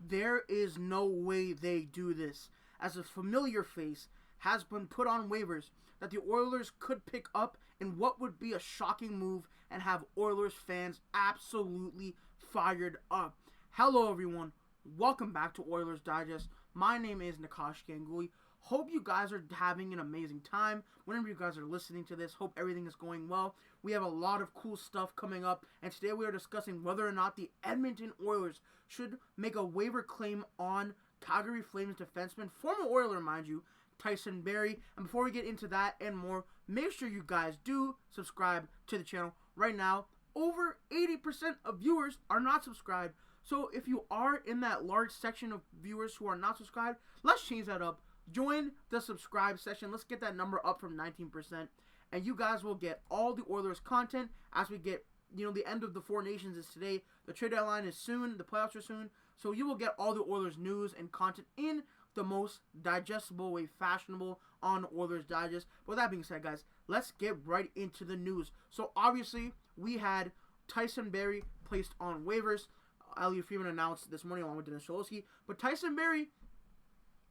There is no way they do this, as a familiar face has been put on waivers that the Oilers could pick up in what would be a shocking move and have Oilers fans absolutely fired up. Hello everyone, welcome back to Oilers Digest. My name is Nikash Ganguli. Hope you guys are having an amazing time. Whenever you guys are listening to this, hope everything is going well. We have a lot of cool stuff coming up, and today we are discussing whether or not the Edmonton Oilers should make a waiver claim on Calgary Flames defenseman, former Oiler mind you, Tyson Barrie. And before we get into that and more, make sure you guys do subscribe to the channel. Right now, over 80% of viewers are not subscribed. So if you are in that large section of viewers who are not subscribed, let's change that up. Join the subscribe session. Let's get that number up from 19%. And you guys will get all the Oilers content as we get, the end of the Four Nations is today. The trade deadline is soon. The playoffs are soon. So you will get all the Oilers news and content in the most digestible way fashionable on Oilers Digest. But with that being said, guys, let's get right into the news. So obviously, we had Tyson Barrie placed on waivers. Elliot Freeman announced this morning along with Dennis Cholowski. But Tyson Barrie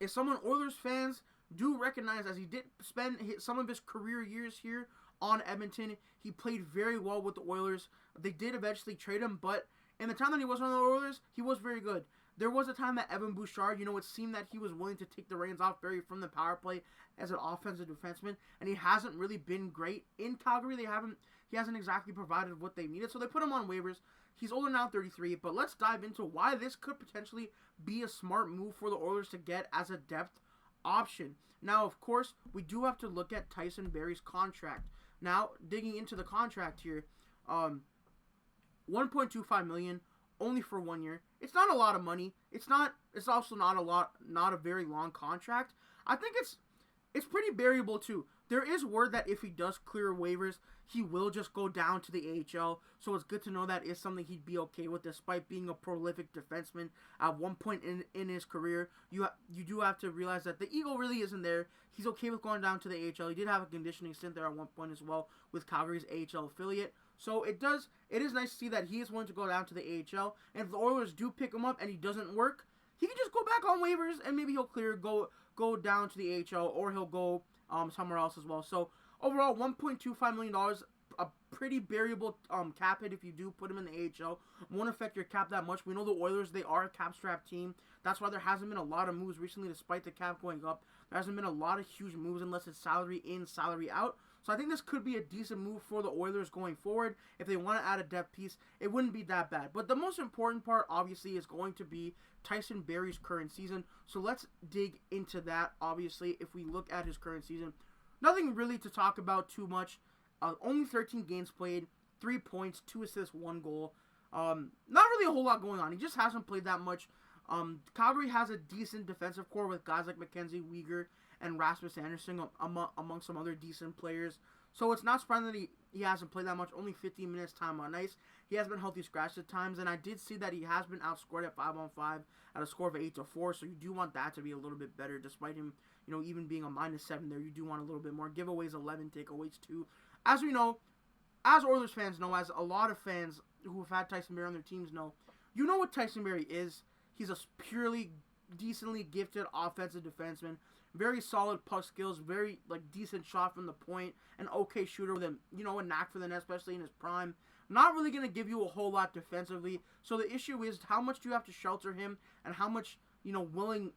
is someone Oilers fans do recognize, as he did spend some of his career years here on Edmonton. He played very well with the Oilers. They did eventually trade him, but in the time that he was on the Oilers, he was very good. There was a time that Evan Bouchard, it seemed that he was willing to take the reins off Barrie from the power play as an offensive defenseman, and he hasn't really been great in Calgary. He hasn't exactly provided what they needed, so they put him on waivers. He's older now, 33, but let's dive into why this could potentially be a smart move for the Oilers to get as a depth option. Now, of course, we do have to look at Tyson Barrie's contract. Now, digging into the contract here, $1.25 million only for 1 year. It's not a lot of money. It's also not a very long contract. I think it's pretty variable too. There is word that if he does clear waivers, he will just go down to the AHL. So it's good to know that is something he'd be okay with, despite being a prolific defenseman at one point in his career. You do have to realize that the ego really isn't there. He's okay with going down to the AHL. He did have a conditioning stint there at one point as well with Calgary's AHL affiliate. So it is nice to see that he is willing to go down to the AHL. And if the Oilers do pick him up and he doesn't work, he can just go back on waivers and maybe he'll go down to the AHL, or he'll go somewhere else as well. So overall, $1.25 million, a pretty variable cap hit if you do put him in the AHL. Won't affect your cap that much. We know the Oilers, they are a cap-strapped team. That's why there hasn't been a lot of moves recently, despite the cap going up. There hasn't been a lot of huge moves unless it's salary in, salary out. So I think this could be a decent move for the Oilers going forward. If they want to add a depth piece, it wouldn't be that bad. But the most important part, obviously, is going to be Tyson Barrie's current season. So let's dig into that, obviously, if we look at his current season. Nothing really to talk about too much. Only 13 games played, 3 points, 2 assists, 1 goal. Not really a whole lot going on. He just hasn't played that much. Calgary has a decent defensive core with guys like Mackenzie Weegar and Rasmus Andersson among some other decent players. So it's not surprising that he hasn't played that much. Only 15 minutes time on ice. He has been healthy scratched at times, and I did see that he has been outscored at 5-on-5 at a score of 8-4. So you do want that to be a little bit better, despite him, even being a -7 there. You do want a little bit more. Giveaways 11, takeaways 2. As we know, as Oilers fans know, as a lot of fans who have had Tyson Barrie on their teams know, you know what Tyson Barrie is. He's a purely decently gifted offensive defenseman. Very solid puck skills, very decent shot from the point, an okay shooter with a knack for the net, especially in his prime. Not really going to give you a whole lot defensively. So the issue is, how much do you have to shelter him, and how much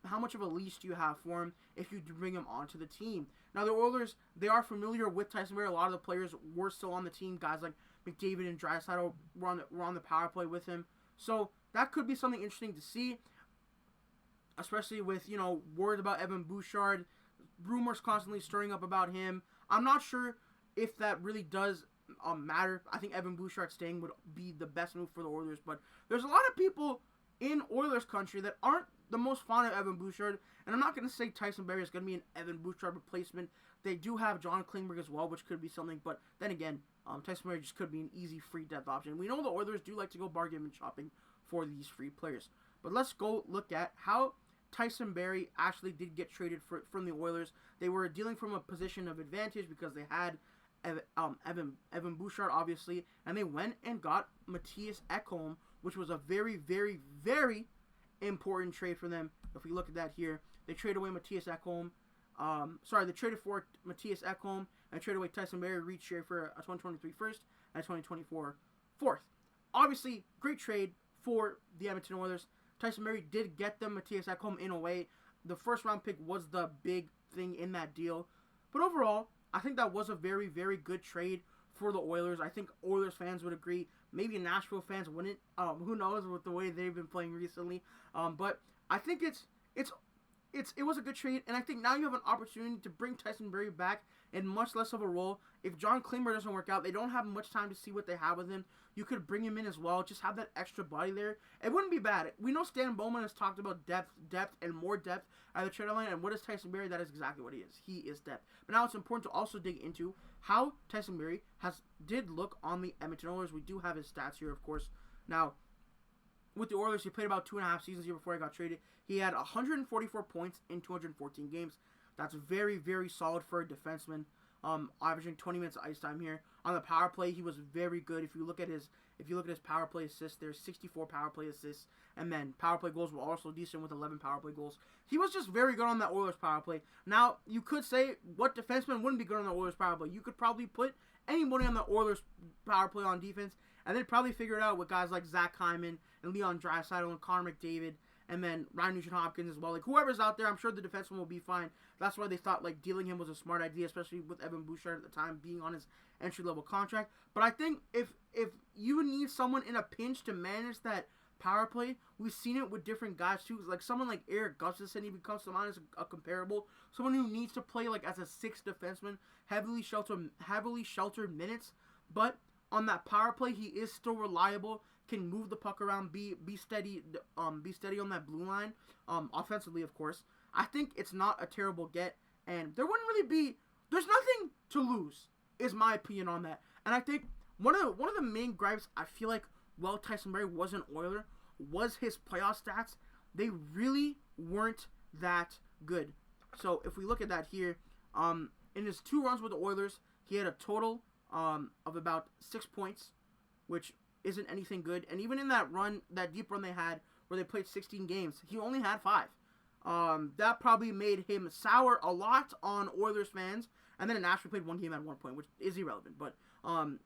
how much of a leash do you have for him if you do bring him onto the team? Now the Oilers, they are familiar with Tyson Barrie. A lot of the players were still on the team. Guys like McDavid and Draisaitl were on the power play with him. So that could be something interesting to see, especially with, word about Evan Bouchard, rumors constantly stirring up about him. I'm not sure if that really does matter. I think Evan Bouchard staying would be the best move for the Oilers, but there's a lot of people in Oilers country that aren't the most fond of Evan Bouchard, and I'm not going to say Tyson Barrie is going to be an Evan Bouchard replacement. They do have John Klingberg as well, which could be something, but then again, Tyson Barrie just could be an easy free depth option. We know the Oilers do like to go bargain shopping for these free players, but let's go look at how Tyson Barrie actually did get traded from the Oilers. They were dealing from a position of advantage because they had Evan Bouchard, obviously, and they went and got Mattias Ekholm, which was a very, very, very important trade for them. If we look at that here, they traded away Mattias Ekholm. They traded for Mattias Ekholm and traded away Tyson Barrie, reach share for a 2023 first and a 2024 fourth. Obviously, great trade for the Edmonton Oilers. Tyson Barrie did get them Mattias Ekholm in a way. The first round pick was the big thing in that deal. But overall, I think that was a very, very good trade for the Oilers. I think Oilers fans would agree. Maybe Nashville fans wouldn't. Who knows with the way they've been playing recently. But I think it was a good trade, and I think now you have an opportunity to bring Tyson Barrie back in much less of a role. If John Klingberg doesn't work out, they don't have much time to see what they have with him. You could bring him in as well, just have that extra body there. It wouldn't be bad. We know Stan Bowman has talked about depth, and more depth at the trade line, and what is Tyson Barrie? That is exactly what he is. He is depth. But now it's important to also dig into how Tyson Barrie did look on the Edmonton Oilers. We do have his stats here, of course. Now, with the Oilers, he played about 2.5 seasons here before he got traded. He had 144 points in 214 games. That's very, very solid for a defenseman. Averaging 20 minutes of ice time here. On the power play, he was very good. If you look at his power play assists, there's 64 power play assists, and then power play goals were also decent with 11 power play goals. He was just very good on that Oilers power play. Now, you could say, what defenseman wouldn't be good on the Oilers power play? You could probably put anybody on the Oilers power play on defense, and then probably figure it out with guys like Zach Hyman and Leon Draisaitl and Connor McDavid, and then Ryan Nugent-Hopkins as well. Like, whoever's out there, I'm sure the defenseman will be fine. That's why they thought, like, dealing him was a smart idea, especially with Evan Bouchard at the time being on his entry-level contract. But I think if you need someone in a pinch to manage that power play, we've seen it with different guys, too. Like, someone like Eric Gustafsson even comes to mind as a comparable. Someone who needs to play, like, as a sixth defenseman, heavily sheltered minutes. But on that power play, he is still reliable, can move the puck around, be steady on that blue line, offensively, of course. I think it's not a terrible get, and there's nothing to lose, is my opinion on that. And I think one of the main gripes I feel like, Tyson Barrie was an Oiler, was his playoff stats. They really weren't that good. So if we look at that here, in his 2 runs with the Oilers, he had a total of about 6 points, which isn't anything good. And even in that deep run they had, where they played 16 games, he only had 5. That probably made him sour a lot on Oilers fans. And then in Nashville played 1 game at 1 point, which is irrelevant. But I'm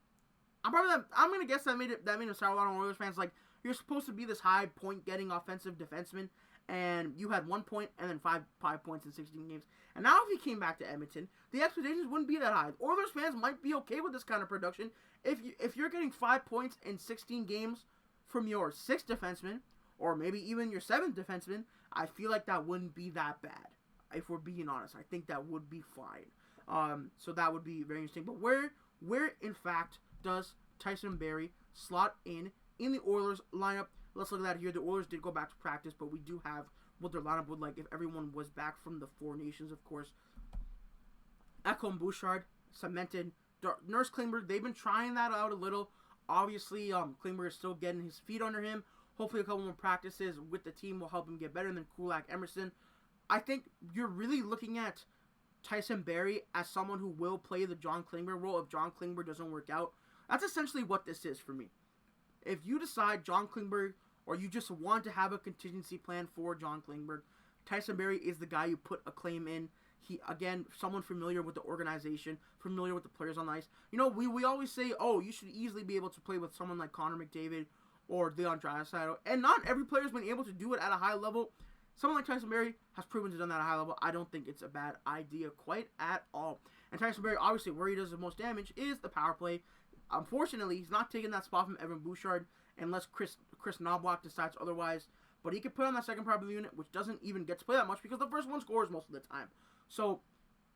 gonna guess that made him sour a lot on Oilers fans. Like, you're supposed to be this high point getting offensive defenseman, and you had 1 point and then 5 points in 16 games. And now if he came back to Edmonton, the expectations wouldn't be that high. Oilers fans might be okay with this kind of production. If you're getting 5 points in 16 games from your 6th defenseman, or maybe even your 7th defenseman, I feel like that wouldn't be that bad. If we're being honest, I think that would be fine. So that would be very interesting. But where in fact does Tyson Barrie slot in the Oilers lineup? Let's look at that here. The Oilers did go back to practice, but we do have what their lineup would like if everyone was back from the 4 nations, of course. Ekholm, Bouchard, cemented. Nurse Klingberg, they've been trying that out a little. Obviously, Klingberg is still getting his feet under him. Hopefully a couple more practices with the team will help him get better than Kulak, Emerson. I think you're really looking at Tyson Barrie as someone who will play the John Klingberg role if John Klingberg doesn't work out. That's essentially what this is for me. If you decide John Klingberg, or you just want to have a contingency plan for John Klingberg, Tyson Barrie is the guy you put a claim in. He, again, someone familiar with the organization, familiar with the players on the ice. You know, we always say, oh, you should easily be able to play with someone like Connor McDavid or Leon Draisaitl. And not every player has been able to do it at a high level. Someone like Tyson Barrie has proven to do that at a high level. I don't think it's a bad idea quite at all. And Tyson Barrie, obviously, where he does the most damage is the power play. Unfortunately, he's not taking that spot from Evan Bouchard unless Kris Knoblauch decides otherwise. But he could put on that second power play unit, which doesn't even get to play that much because the first one scores most of the time. So,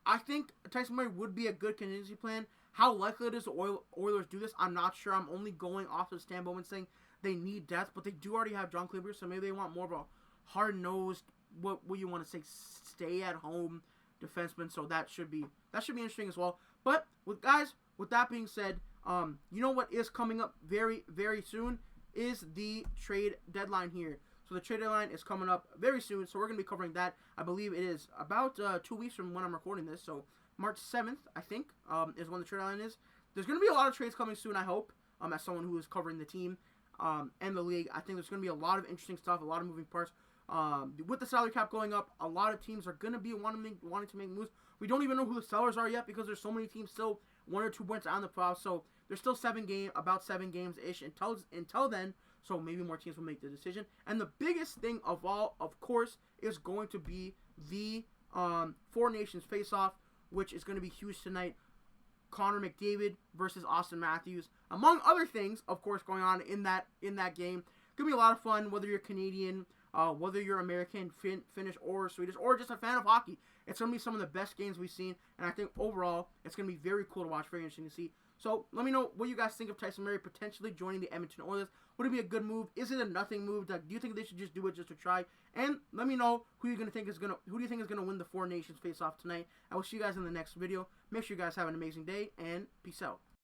I think Tyson Barrie would be a good contingency plan. How likely it is the Oilers do this, I'm not sure. I'm only going off of Stan Bowman saying they need depth, but they do already have John Klingberg, so maybe they want more of a hard-nosed, what you want to say, stay-at-home defenseman. So that should be interesting as well. But with that being said, you know what is coming up very, very soon is the trade deadline here. So the trade deadline is coming up very soon, so we're going to be covering that. I believe it is about 2 weeks from when I'm recording this, so March 7th, I think, is when the trade deadline is. There's going to be a lot of trades coming soon, I hope, as someone who is covering the team. and the league. I think there's going to be a lot of interesting stuff, a lot of moving parts. With the salary cap going up, a lot of teams are going to be wanting to make moves. We don't even know who the sellers are yet because there's so many teams still 1 or 2 points out in the playoffs. So there's still about 7 games-ish until then. So maybe more teams will make the decision. And the biggest thing of all, of course, is going to be the Four Nations face-off, which is going to be huge tonight. Connor McDavid versus Austin Matthews, among other things, of course, going on in that game. Gonna be a lot of fun, whether you're Canadian, whether you're American, Finnish, or Swedish, or just a fan of hockey. It's gonna be some of the best games we've seen, and I think overall it's gonna be very cool to watch, very interesting to see. So let me know what you guys think of Tyson Barrie potentially joining the Edmonton Oilers. Would it be a good move? Is it a nothing move? Do you think they should just do it just to try? And let me know who do you think is gonna win the Four Nations face-off tonight. I will see you guys in the next video. Make sure you guys have an amazing day, and peace out.